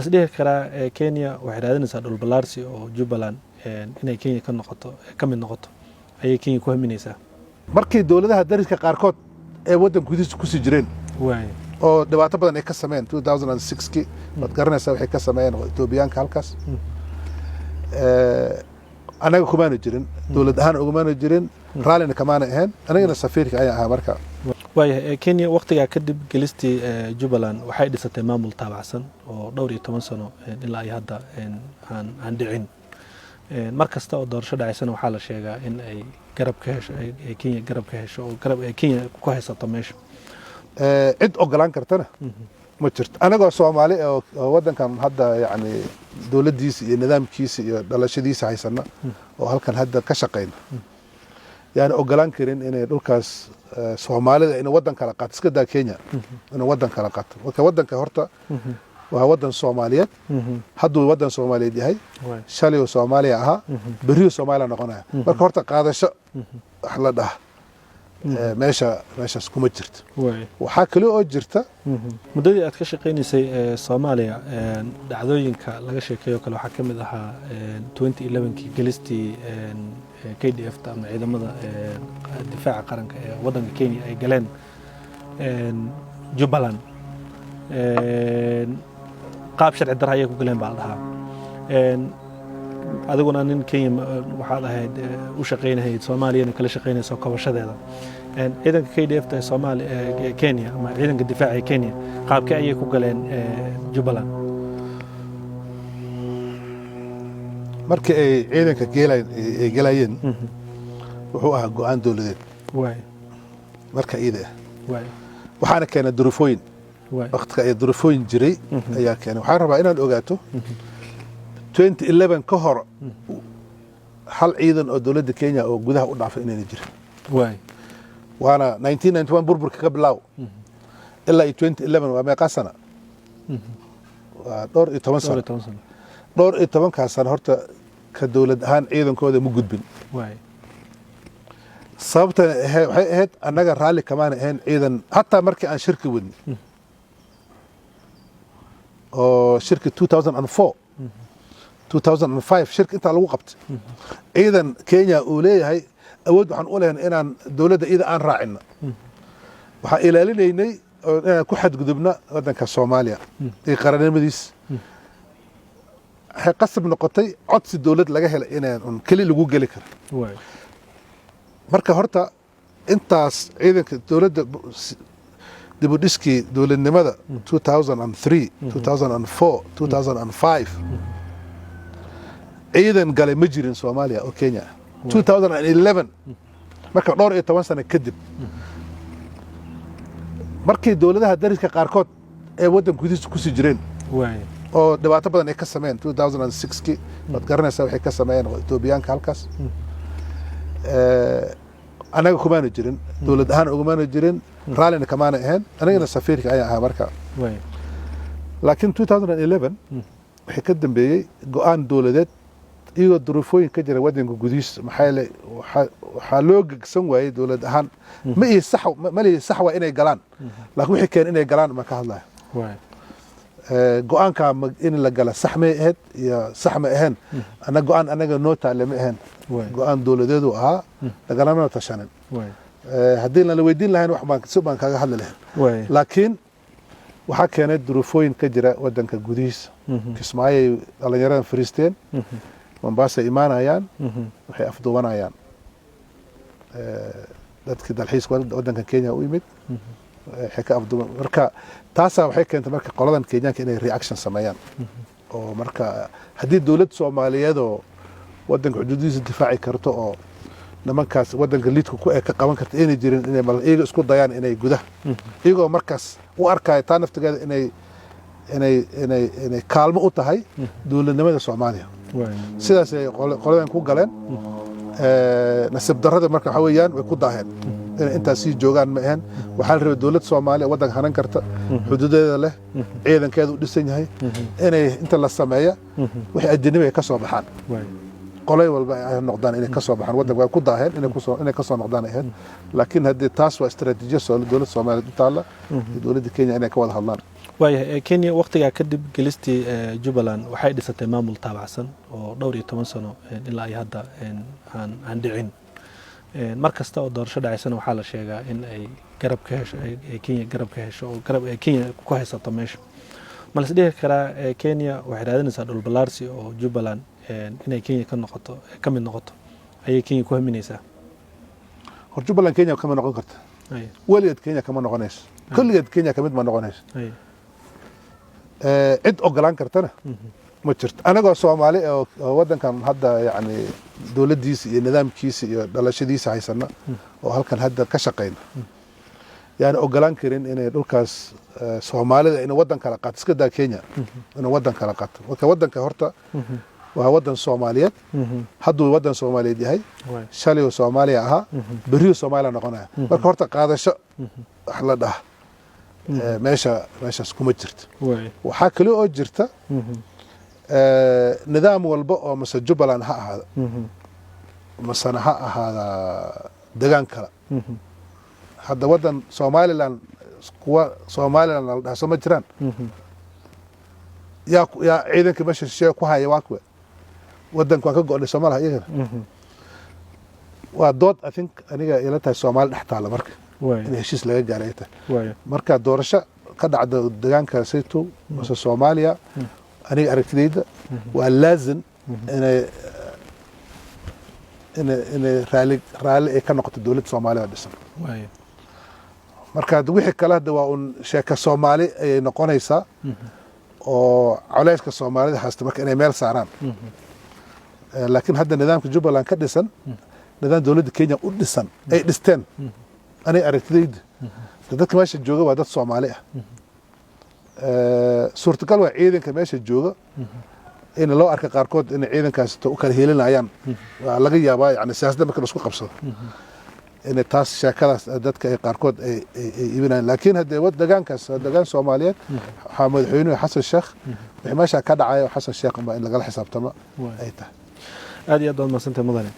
isdhihi karaa Kenya waxay raadinaysaa dhul balaarsi oo Jubbaland inay Kenya ka mid noqoto ayay Kenya ku haminaysaa markii dawladaha dariska qaarkood ee waddan gudihiisa ku sii jireen oo dhibaato badan ay ka sameeyeen 2006 wad garanaysaa waxay ka sameeyeen Etoobiyaanka halkaas anaga kumaana jirin dawlad ahaan ugumaana jirin raalina kamaana ahayn anagana safiirka ayaa ahaa marka Kenya waqtiga kadib gelistii Jubbaland waxay dhisatay maamul taabacsan oo dhowr iyo 10 sano ilaa ay hadda aan dhicin markasta oo doorasho dhacaysana waxaa la sheegaa in ay garab ka hesho Kenya garab ka hesho oo garab Kenya ku haysato meesha cid ogolaan kartana ma jirto anagoo Soomaali oo wadankan hadda yaani dawladdiisa iyo nidaamkiisa iyo dhalashadiisa haysana oo halkan hadda ka shaqeyna يعني ogolaan karin inay dhulkaas Soomaalida in wadan kala qaato iska daa Kenya in wadan kala qaato marka wadanka horta waa wadan Soomaaliyeed hadduu wadan Soomaaliyeed yahay shalay oo Soomaaliya aha bariyo Soomaaliya noqonaya marka horta qaadasho wax la dhaha meeshaas kuma jirto waxa kale oo jirta muddadii aad ka shaqeynaysay Soomaaliya dhacdooyinka laga sheekeeyo kale waxa kamid ahaa 2011kii gelistii KDF ama ciidamada difaaca qaranka ee wadanka Kenya ay galeen Jubbaland qaab sharci darro ayay ku galeen baa la dhahaa adiguna nin Kenya waxaad ahayd u shaqeynayd Soomaaliya kala shaqeynayso kabashadeeda ciidanka KDF ee Soomaaliya Kenya ama ciidanka difaaca Kenya qaabkee ayay ku galeen Jubbaland markii ay ciidanka gelayeen wuxuu ahaa go'aan dawladeed marka iyada waxaana keenay duruufooyin waqtiga ay duruufooyin jiray ayaa keenay waxaan rabaa inaan ogaato 2011 ka hor hal ciidan oo dawladda Kenya oo gudaha u dhaafay inay jirin waana 1991 burburka ka bilaaw ilaa 2011 waa meeqa sano waa dhowr iyo 10 sano dhowr iyo 10 sano horta ka dawlad ahaan ciidankooda ma gudbin sababta waxay ahayd annaga raalli kamaan ahayn ciidan hatta markii aan shirki wadni oo shirki 2004 2005 shirki inta lagu qabtay ciidan Kenya uu leeyahay awood waxaan u leeyahay inaan dawladda iyada aan raacino waxa ilaalinaynay inaan ku xadgudubna wadanka Soomaaliya ee qaranimadiis waxay qasab noqotay codsi dawlad laga helay inaan kali lagu gali karo marka horta intaas ciidanka dawladda dib u dhiskii dawladnimada 2003 2004 2005 ciidan galay ma jirin Soomaaliya oo Kenya 2011 marka dhowr iyo 10 sano kadib markii dawladaha dariska qaarkood ee wadan gudihiisa ku sii jireen oo dhibaato badan ay ka sameeyeen 2006kii wad garanaysaa waxay ka sameeyeen Etoobiyaanka halkaas anaga kumaana jirin dawlad ahaan ugumaana jirin raalina kamaana ahayn anagana safiirka ayaa ahaa marka laakiin 2011 waxay ka dambeeyay go'aan dawladeed iyo duruufooyin ka jira wadanka gudihiisa maxay waxa loo gagsan waayay dawlad ahaan ma ii sax waa inay galaan laakiin wixii keen inay galaan ma ka hadlayo go'aanka in la gala sax ma ahayd iyo sax ma ahayn go'aan anaga noo taale ma ahayn go'aan dawladeedu ahaa lagalama tashanin haddii la weydiin lahayn wax baan kaga hadli lahayn laakiin waxaa keenay duruufooyin ka jira wadanka gudihiisa Kismaayo dhalinyarada fariisteen Mombasa imaanayaan waxay afduubanayaan dadkii dalxiiska wadanka Kenya u yimid waxay ka afduuban marka taasa waxay keentay marka qoladan Kenyaanka inay reaction sameeyaan oo marka haddii dawlad Soomaaliyeed oo wadanka xuduudiisa difaaci karto oo nimankaas wadanka liidku ku ka qaban karta inay jirin inay mal iyaga isku dayaan inay gudaha iyagoo markaas u arkay taa naftigeeda inay kaalmo u tahay dawladnimada Soomaaliya sidaas ay qoladan ku galeen nasib darrada marka waxa weeyaan way ku daaheen in intaas sii joogaan ma ahan waxa la rabay dawlad Soomaaliya wadan hanan karta xuduudeeda leh ciidankeedu u dhisan yahay inay inta la sameeyo wixii ajnabi ka soo baxaan qolay walba ay noqdaan inay ka soo baxaan waddanka way ku daaheen inay ka soo noqdaan ahayd laakiin haddii taas waa istaraatiijiyad dowladda Soomaaliya u taala dowladda Kenya inay ka wada hadlaan waayahay Kenya waqtigaa kadib gelistii Jubbaland waxay dhisatay maamul taabacsan oo dhowr iyo 10 sano ilaa ay hadda aan dhicin markasta oo doorasho dhacaysana waxaa la sheegaa in ay garab ka hesho Kenya garab ka hesho oo garab Kenya ku haysato meesha ma la isdhihi karaa Kenya waxay raadinaysaa dhul balaarsi oo Jubbaland inay Kenya ka mid noqoto ayay Kenya ku haminaysaa hor Jubbaland Kenya kama noqon karta waligeed Kenya kama noqonayso kulligeed Kenya kamid ma noqonayso cid ogolaan kartana ma jirto anagoo Soomaali oo wadankan hadda yani dawladdiisa iyo nidaamkiisa iyo dhalashadiisa haysana oo halkan hadda ka shaqeyna yani ogolaan karin inay dhulkaas Soomaalida in wadan kala qaato iska daa Kenya in wadan kala qaato marka wadanka horta waa wadan Soomaaliyeed hadduu wadan Soomaaliyeed yahay shalay oo Soomaaliya aha bariyo Soomaaliya noqonaya marka horta qaadasho wax la dhaha meeshaas kuma jirto waxaa kale oo jirta nidaam walba oo mase Jubbaland ha ahaada masana ha ahaada deegaan kale hadda wadan Somaliland kuwa Somaliland la dhaho ma jiraan yaa ciidanka meesha shisheeye ku haya waa kuwa wadanka waa ka go'day Soomaaliya iyagana waa dood I think aniga ila tahay Soomaali dhex taala marka in heshiis laga gaaray marka doorasho ka dhacda deegaanka saytu mase Soomaaliya aniga aragtidayda waa laazim inay raali ay ka noqoto dowladda Soomaaliya dhisan marka wixii kale hadda waa un sheeka Soomaali ay noqonaysaa oo culayska Soomaalida haysta marka inay meel saaraan laakiin hadda nidaamka Jubbaland ka dhisan nidaam dowladda Kenya u dhisan ay dhisteen aniga aragtidayda dadka meesha jooga waa dad Soomaali ah suurtagal waa ciidanka meesha jooga in loo arka qaarkood in ciidankaas u kala heelinayaan waa laga yaabaa yani siyaasadda marka la isku qabsado in taas sheekadaas dadka ay qaarkood ay ibinayaan laakiin haddii deegaankaas deegaan Soomaaliyeed waxaa madaxweynuhu Xasan Sheekh wixii meesha ka dhacay Xasan Sheekh in lagala xisaabtamo ay tahay aad iyo aad baad mahadsantahay mudane